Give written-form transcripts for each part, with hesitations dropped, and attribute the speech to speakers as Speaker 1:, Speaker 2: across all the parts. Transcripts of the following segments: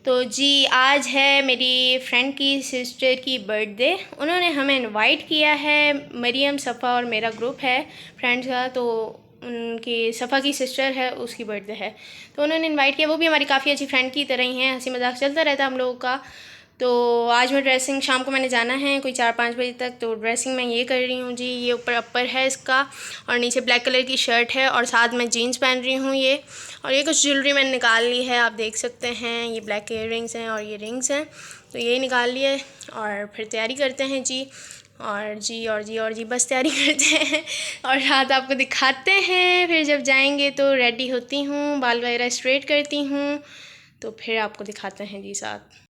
Speaker 1: तो जी आज है मेरी फ्रेंड की सिस्टर की बर्थडे। उन्होंने हमें इनवाइट किया है। मरियम, सफ़ा और मेरा ग्रुप है फ्रेंड्स का। तो उनकी सफ़ा की सिस्टर है, उसकी बर्थडे है, तो उन्होंने इनवाइट किया। वो भी हमारी काफ़ी अच्छी फ्रेंड की तरह ही हैं, हंसी मजाक चलता रहता है हम लोगों का। तो आज मैं ड्रेसिंग, शाम को मैंने जाना है कोई 4-5 बजे तक, तो ड्रेसिंग मैं ये कर रही हूँ जी। ये ऊपर अपर है इसका और नीचे ब्लैक कलर की शर्ट है और साथ में जीन्स पहन रही हूँ ये। और ये कुछ ज्वेलरी मैंने निकाल ली है, आप देख सकते हैं। ये ब्लैक ईयर रिंग्स हैं और ये रिंग्स हैं, तो यही निकाल लिए और फिर तैयारी करते हैं जी। और जी बस तैयारी करते हैं और रात आपको दिखाते हैं। फिर जब जाएंगे तो रेडी होती हूँ, बाल वगैरह स्ट्रेट करती हूँ, तो फिर आपको दिखाते हैं जी साथ।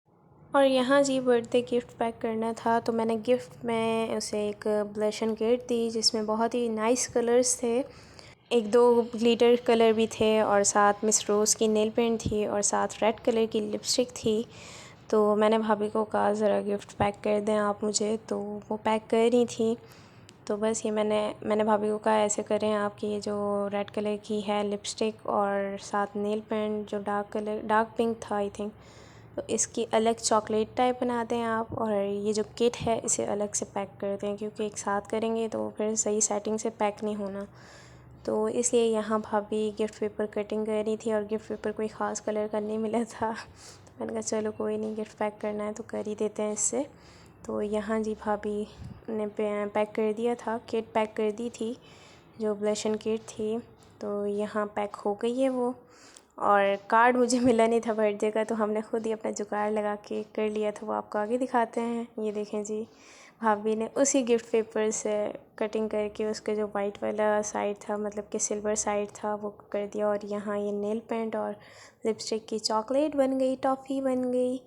Speaker 1: और यहाँ जी बर्थडे गिफ्ट पैक करना था, तो मैंने गिफ्ट में उसे एक ब्लश एंड किट दी जिसमें बहुत ही नाइस कलर्स थे। 1-2 ग्लिटर कलर भी थे और साथ मिस रोज़ की नेल पेंट थी और साथ रेड कलर की लिपस्टिक थी। तो मैंने भाभी को कहा ज़रा गिफ्ट पैक कर दें आप मुझे, तो वो पैक कर रही थी। तो बस ये मैंने भाभी को कहा ऐसे करें आपकी ये जो रेड कलर की है लिपस्टिक और साथ नेल पेंट जो डार्क पिंक था आई थिंक, तो इसकी अलग चॉकलेट टाइप बना दें आप, और ये जो किट है इसे अलग से पैक कर दें क्योंकि एक साथ करेंगे तो फिर सही सेटिंग से पैक नहीं होना। तो इसलिए यहाँ भाभी गिफ्ट पेपर कटिंग कर रही थी और गिफ्ट पेपर कोई ख़ास कलर का नहीं मिला था, तो मैंने कहा चलो कोई नहीं, गिफ्ट पैक करना है तो कर ही देते हैं इससे। तो यहाँ जी भाभी ने पैक कर दिया था, किट पैक कर दी थी जो ब्लश एंड किट थी, तो यहाँ पैक हो गई है वो। और कार्ड मुझे मिला नहीं था बर्थडे का, तो हमने खुद ही अपना जुगाड़ लगा के कर लिया था, वो आपको आगे दिखाते हैं। ये देखें जी, भाभी ने उसी गिफ्ट पेपर से कटिंग करके उसका जो वाइट वाला साइड था, मतलब कि सिल्वर साइड था, वो कर दिया। और यहाँ ये नेल पेंट और लिपस्टिक की चॉकलेट बन गई, टॉफ़ी बन गई।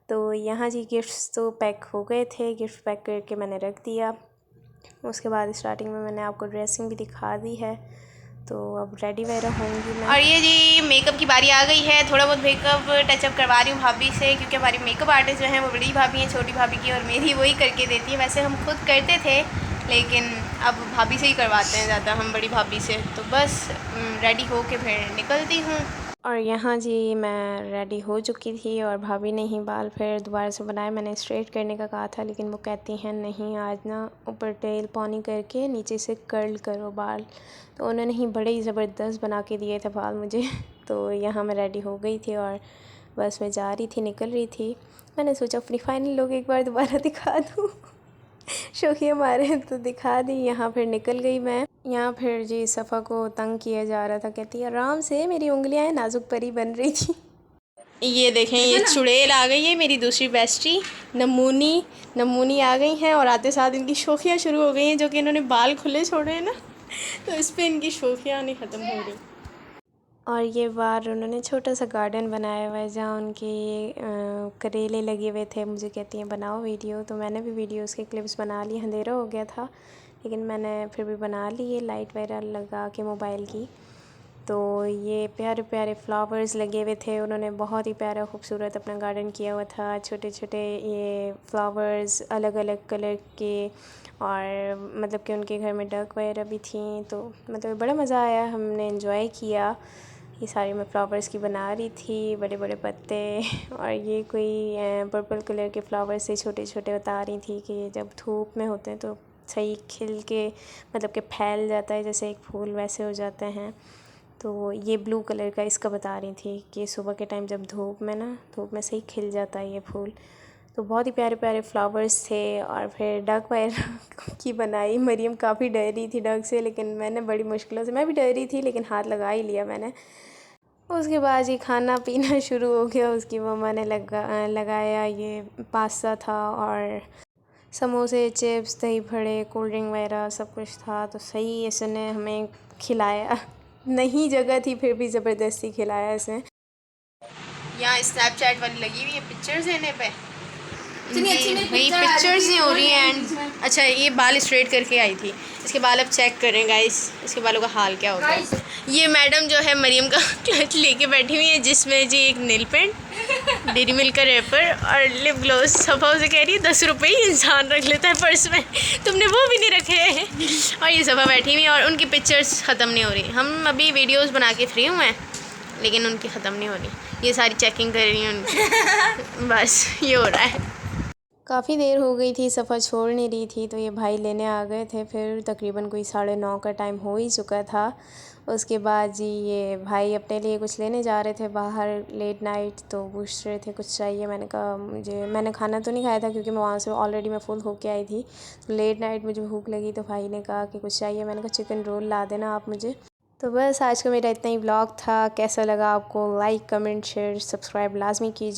Speaker 1: तो यहाँ जी गिफ्ट्स तो पैक हो गए थे, गिफ्ट पैक करके मैंने रख दिया। उसके बाद स्टार्टिंग में मैंने आपको ड्रेसिंग भी दिखा दी है, तो अब रेडी वगैरह होंगी मैं। और ये जी मेकअप की बारी आ गई है, थोड़ा बहुत मेकअप टचअप करवा रही हूँ भाभी से, क्योंकि हमारी मेकअप आर्टिस्ट जो हैं वो बड़ी भाभी हैं, छोटी भाभी की, और मेरी वही करके देती है। वैसे हम खुद करते थे लेकिन अब भाभी से ही करवाते हैं ज़्यादा हम, बड़ी भाभी से। तो बस रेडी हो के फिर निकलती हूँ। और यहाँ जी मैं रेडी हो चुकी थी और भाभी ने ही बाल फिर दोबारा से बनाए। मैंने स्ट्रेट करने का कहा था लेकिन वो कहती हैं नहीं, आज ना ऊपर टेल पॉनी करके नीचे से कर्ल करो बाल, तो उन्होंने ही बड़े ही ज़बरदस्त बना के दिए थे बाल मुझे। तो यहाँ मैं रेडी हो गई थी और बस मैं जा रही थी, निकल रही थी। मैंने सोचा अपनी फाइनल लुक एक बार दोबारा दिखा दूँ, शौकिया मारे तो दिखा दी। यहाँ फिर निकल गई मैं। यहाँ फिर जी सफ़ा को तंग किया जा रहा था, कहती है आराम से, मेरी उंगलियाँ नाजुक परी बन रही थी। ये देखें, ये चुड़ैल आ गई है, मेरी दूसरी बेस्टी नमूनी आ गई हैं, और आते साथ इनकी शौकियाँ शुरू हो गई हैं, जो कि इन्होंने बाल खुले छोड़े हैं ना, तो इस पर इनकी शौकियाँ नहीं ख़त्म हो रही। और ये बाहर उन्होंने छोटा सा गार्डन बनाया हुआ है जहाँ उनके करेले लगे हुए थे। मुझे कहती हैं बनाओ वीडियो, तो मैंने भी वीडियोस के क्लिप्स बना ली। अंधेरा हो गया था लेकिन मैंने फिर भी बना ली ये लाइट वगैरह लगा के मोबाइल की। तो ये प्यारे प्यारे फ्लावर्स लगे हुए थे, उन्होंने बहुत ही प्यारा खूबसूरत अपना गार्डन किया हुआ था। छोटे छोटे ये फ्लावर्स अलग अलग कलर के, और मतलब कि उनके घर में डक वगैरह भी थी, तो मतलब बड़ा मज़ा आया, हमने एंजॉय किया। ये सारी मैं फ्लावर्स की बना रही थी, बड़े बड़े पत्ते, और ये कोई पर्पल कलर के फ्लावर्स से छोटे छोटे बता रही थी कि जब धूप में होते हैं तो सही खिल के मतलब कि फैल जाता है, जैसे एक फूल वैसे हो जाते हैं। तो ये ब्लू कलर का इसका बता रही थी कि सुबह के टाइम जब धूप में सही खिल जाता है ये फूल। तो बहुत ही प्यारे प्यारे फ्लावर्स थे। और फिर डक वगैरह की बनाई। मरियम काफ़ी डर रही थी डक से, लेकिन मैंने बड़ी मुश्किलों से, मैं भी डर रही थी लेकिन हाथ लगा ही लिया मैंने। उसके बाद ये खाना पीना शुरू हो गया। उसकी मम्मा ने लगाया, ये पास्ता था और समोसे, चिप्स, दही बड़े, कोल्ड ड्रिंक वगैरह सब कुछ था। तो सही इसने हमें खिलाया, नहीं जगह थी फिर भी ज़बरदस्ती खिलाया इसने। यहाँ स्नैपचैट वाली लगी हुई है पिक्चर्स लेने पे, भाई पिक्चर्स नहीं हो रही हैं। एंड अच्छा, ये बाल स्ट्रेट करके आई थी, इसके बाल अब चेक करें गाइस, इसके बालों का हाल क्या होगा। ये मैडम जो है मरियम का क्लच लेके बैठी हुई है, जिसमें जी एक नेल पेंट, डेरी मिल्क का रैपर और लिप ग्लोस। सफ़ा से कह रही है 10 रुपये ही इंसान रख लेता है पर्स में, तुमने वो भी नहीं रखे हैं। और ये सफ़ा बैठी हुई है और उनकी पिक्चर्स ख़त्म नहीं हो रही। हम अभी वीडियोस बना के फ्री हुए हैं लेकिन उनकी ख़त्म नहीं हो रही। ये सारी चेकिंग कर रही हैं उनकी। बस ये हो रहा है। काफ़ी देर हो गई थी, सफ़र छोड़ नहीं रही थी, तो ये भाई लेने आ गए थे। फिर तकरीबन कोई 9:30 का टाइम हो ही चुका था। उसके बाद जी ये भाई अपने लिए कुछ लेने जा रहे थे बाहर लेट नाइट, तो पूछ रहे थे कुछ चाहिए। मैंने कहा मैंने खाना तो नहीं खाया था क्योंकि मैं वहाँ से ऑलरेडी मैं फुल होके आई थी। तो लेट नाइट मुझे भूख लगी, तो भाई ने कहा कि कुछ चाहिए। मैंने कहा चिकन रोल ला देना आप मुझे। तो बस आज का मेरा इतना ही व्लॉग था। कैसा लगा आपको? लाइक कमेंट शेयर सब्सक्राइब लाजमी कीजिए।